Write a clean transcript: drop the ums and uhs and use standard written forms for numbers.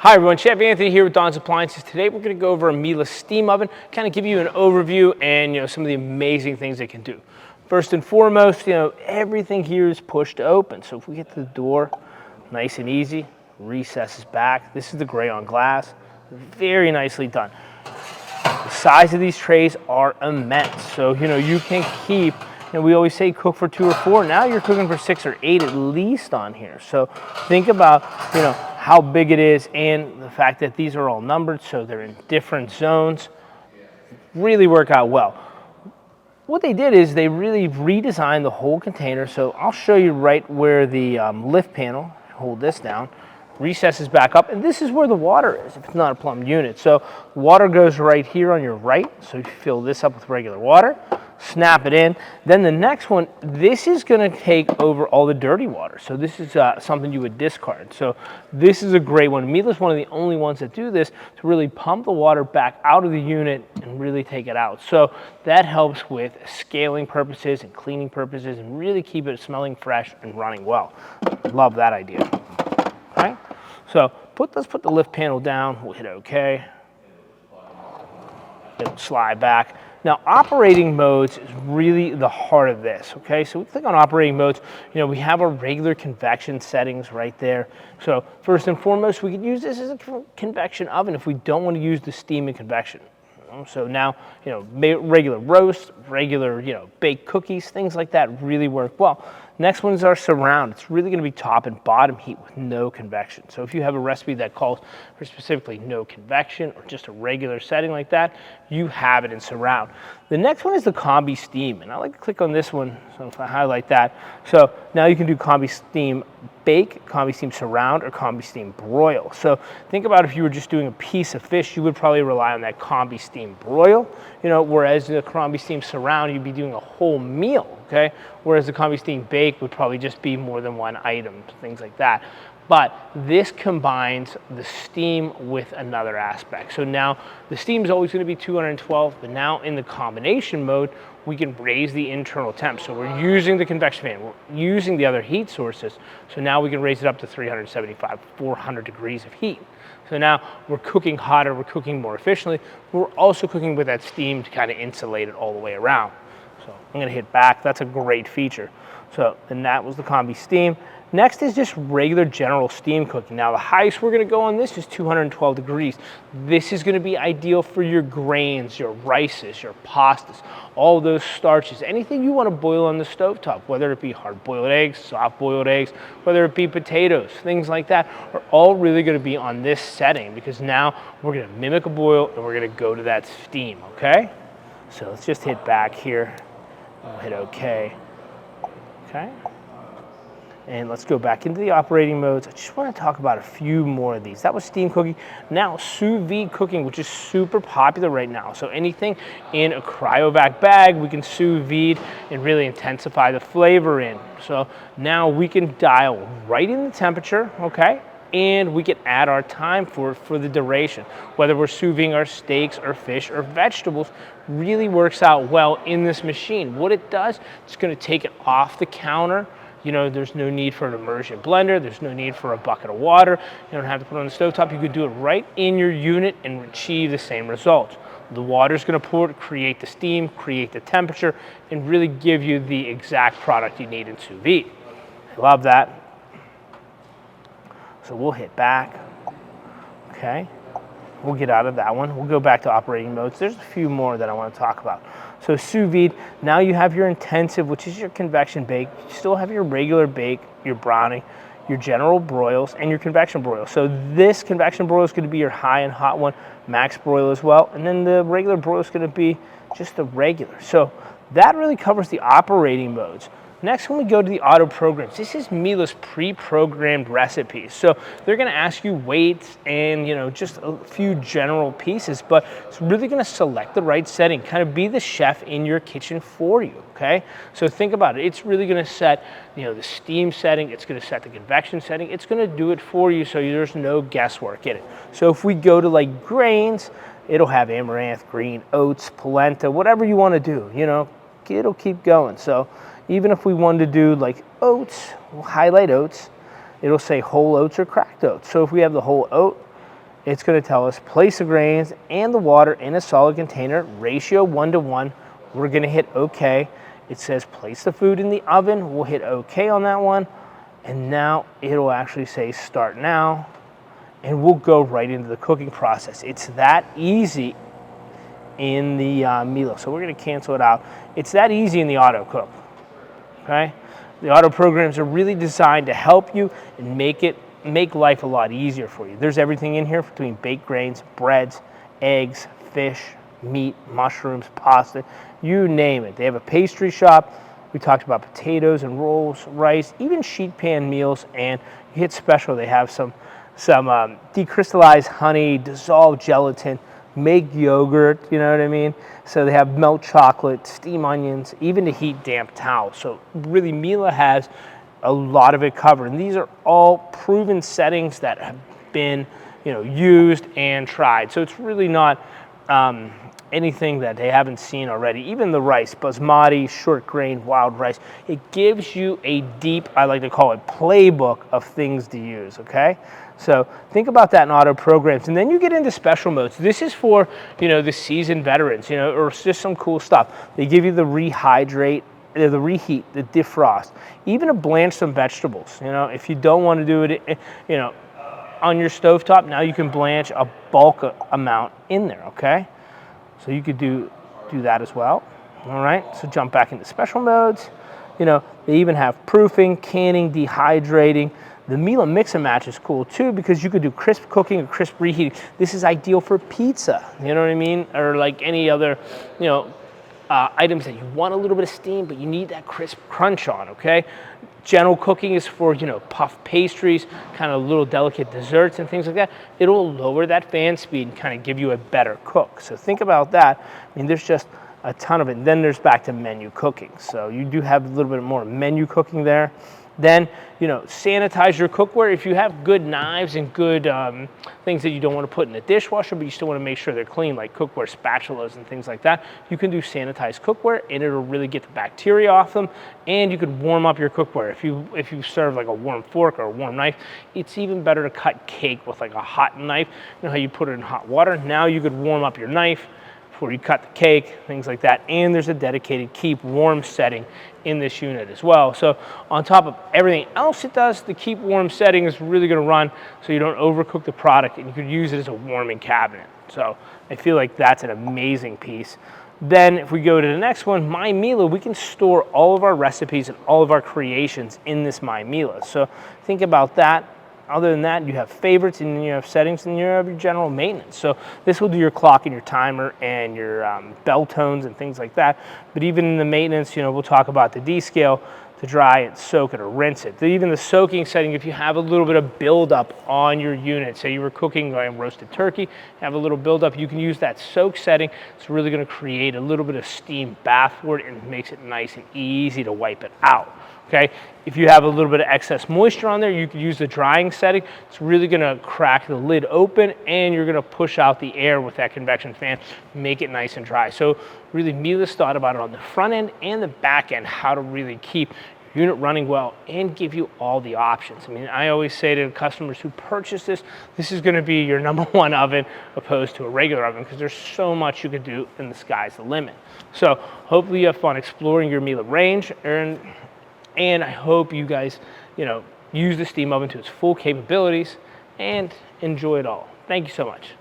Hi everyone, Chef Anthony here with Don's Appliances. Today we're going to go over a Miele steam oven, kind of give you an overview and some of the amazing things it can do. First and foremost, everything here is pushed open. So if we get to the door, nice and easy, recesses back. This is the gray on glass, very nicely done. The size of these trays are immense. So you can keep. We always say cook for 2 or 4. Now you're cooking for 6 or 8 at least on here. So think about how big it is and the fact that these are all numbered, so they're in different zones. Really work out well. What they did is they really redesigned the whole container. So I'll show you right where the lift panel, hold this down, recesses back up, and this is where the water is if it's not a plumbed unit. So water goes right here on your right, so you fill this up with regular water, snap it in. Then the next one, this is going to take over all the dirty water. So this is something you would discard. So this is a great one. Miele is one of the only ones that do this to really pump the water back out of the unit and really take it out. So that helps with scaling purposes and cleaning purposes and really keep it smelling fresh and running well. Love that idea. All right, so let's put the lift panel down. We'll hit OK. It'll slide back. Now, operating modes is really the heart of this, okay? So we click on operating modes. We have our regular convection settings right there. So first and foremost, we could use this as a convection oven if we don't want to use the steam and convection. So now, regular roast, regular, baked cookies, things like that really work well. Next one is our surround. It's really going to be top and bottom heat with no convection. So if you have a recipe that calls for specifically no convection or just a regular setting like that, you have it in surround. The next one is the combi steam, and I like to click on this one, so if I highlight that. So now you can do combi steam bake, combi steam surround, or combi steam broil. So think about if you were just doing a piece of fish, you would probably rely on that combi steam broil, whereas the combi steam surround, you'd be doing a whole meal, okay? Whereas the combi steam bake would probably just be more than one item, things like that. But this combines the steam with another aspect. So now the steam is always going to be 212, but now in the combination mode, we can raise the internal temp. So we're using the convection fan, we're using the other heat sources. So now we can raise it up to 375, 400 degrees of heat. So now we're cooking hotter, we're cooking more efficiently. We're also cooking with that steam to kind of insulate it all the way around. So I'm going to hit back. That's a great feature. So then that was the combi steam. Next is just regular general steam cooking. Now the highest we're going to go on this is 212 degrees. This is going to be ideal for your grains, your rices, your pastas, all those starches, anything you want to boil on the stovetop, whether it be hard-boiled eggs, soft-boiled eggs, whether it be potatoes, things like that, are all really going to be on this setting because now we're going to mimic a boil and we're going to go to that steam, okay? So let's just hit back here. We'll hit OK. Okay. And let's go back into the operating modes. I just want to talk about a few more of these. That was steam cooking. Now sous vide cooking, which is super popular right now. So anything in a cryovac bag, we can sous vide and really intensify the flavor in. So now we can dial right in the temperature, okay? And we can add our time for the duration. Whether we're sous videing our steaks or fish or vegetables, really works out well in this machine. What it does, it's going to take it off the counter. There's no need for an immersion blender. There's no need for a bucket of water. You don't have to put it on the stovetop. You could do it right in your unit and achieve the same results. The water's going to pour, create the steam, create the temperature, and really give you the exact product you need in sous vide. I love that. So we'll hit back. Okay. We'll get out of that one. We'll go back to operating modes. There's a few more that I want to talk about. So sous vide, now you have your intensive, which is your convection bake. You still have your regular bake, your browning, your general broils, and your convection broil. So this convection broil is going to be your high and hot one, max broil as well. And then the regular broil is going to be just the regular. So that really covers the operating modes. Next, when we go to the auto programs, this is Miele's pre-programmed recipes. So they're going to ask you weights and just a few general pieces, but it's really going to select the right setting, kind of be the chef in your kitchen for you. Okay, so think about it. It's really going to set the steam setting. It's going to set the convection setting. It's going to do it for you, so there's no guesswork in it. So if we go to like grains, it'll have amaranth, green, oats, polenta, whatever you want to do. It'll keep going. So even if we wanted to do like oats, we'll highlight oats. It'll say whole oats or cracked oats. So if we have the whole oat, it's going to tell us place the grains and the water in a solid container, ratio 1 to 1. We're going to hit OK. It says place the food in the oven. We'll hit OK on that one. And now it'll actually say start now. And we'll go right into the cooking process. It's that easy in the Miele. So we're going to cancel it out. It's that easy in the auto cook. Okay? The auto programs are really designed to help you and make life a lot easier for you. There's everything in here between baked grains, breads, eggs, fish, meat, mushrooms, pasta, you name it. They have a pastry shop. We talked about potatoes and rolls, rice, even sheet pan meals, and you hit special. They have some decrystallized honey, dissolved gelatin, make yogurt, you know what I mean? So they have melt chocolate, steam onions, even to heat damp towels. So really Miele has a lot of it covered. And these are all proven settings that have been, used and tried. So it's really not anything that they haven't seen already. Even the rice, basmati, short grain, wild rice, it gives you a deep, I like to call it, playbook of things to use, okay? So think about that in auto programs. And then you get into special modes. This is for, the seasoned veterans, or just some cool stuff. They give you the rehydrate, the reheat, the defrost, even to blanch some vegetables. If you don't want to do it, on your stovetop, now you can blanch a bulk amount in there, okay? So you could do that as well. All right, so jump back into special modes. They even have proofing, canning, dehydrating. The Miele mix and match is cool too because you could do crisp cooking or crisp reheating. This is ideal for pizza, you know what I mean? Or like any other, items that you want a little bit of steam, but you need that crisp crunch on, okay? General cooking is for, puff pastries, kind of little delicate desserts and things like that. It'll lower that fan speed and kind of give you a better cook. So think about that. I mean, there's just a ton of it. And then there's back to menu cooking. So you do have a little bit more menu cooking there. Then, sanitize your cookware. If you have good knives and good things that you don't want to put in the dishwasher, but you still want to make sure they're clean, like cookware spatulas and things like that, you can do sanitized cookware, and it'll really get the bacteria off them. And you could warm up your cookware. If you serve like a warm fork or a warm knife, it's even better to cut cake with like a hot knife. You know how you put it in hot water? Now you could warm up your knife before you cut the cake, things like that. And there's a dedicated keep warm setting in this unit as well. So on top of everything else it does, the keep warm setting is really gonna run so you don't overcook the product, and you could use it as a warming cabinet. So I feel like that's an amazing piece. Then if we go to the next one, My Miele, we can store all of our recipes and all of our creations in this My Miele. So think about that. Other than that, you have favorites and you have settings and you have your general maintenance. So this will do your clock and your timer and your bell tones and things like that. But even in the maintenance, we'll talk about the descale, to dry it, soak it, or rinse it. Even the soaking setting, if you have a little bit of buildup on your unit, say you were cooking roasted turkey, have a little buildup, you can use that soak setting. It's really gonna create a little bit of steam bath for it and makes it nice and easy to wipe it out. Okay, if you have a little bit of excess moisture on there, you can use the drying setting. It's really gonna crack the lid open and you're gonna push out the air with that convection fan, make it nice and dry. So really Miele's thought about it on the front end and the back end, how to really keep your unit running well and give you all the options. I mean, I always say to customers who purchase this, this is gonna be your #1 oven opposed to a regular oven because there's so much you could do and the sky's the limit. So hopefully you have fun exploring your Miele range, and I hope you guys, use the steam oven to its full capabilities and enjoy it all. Thank you so much.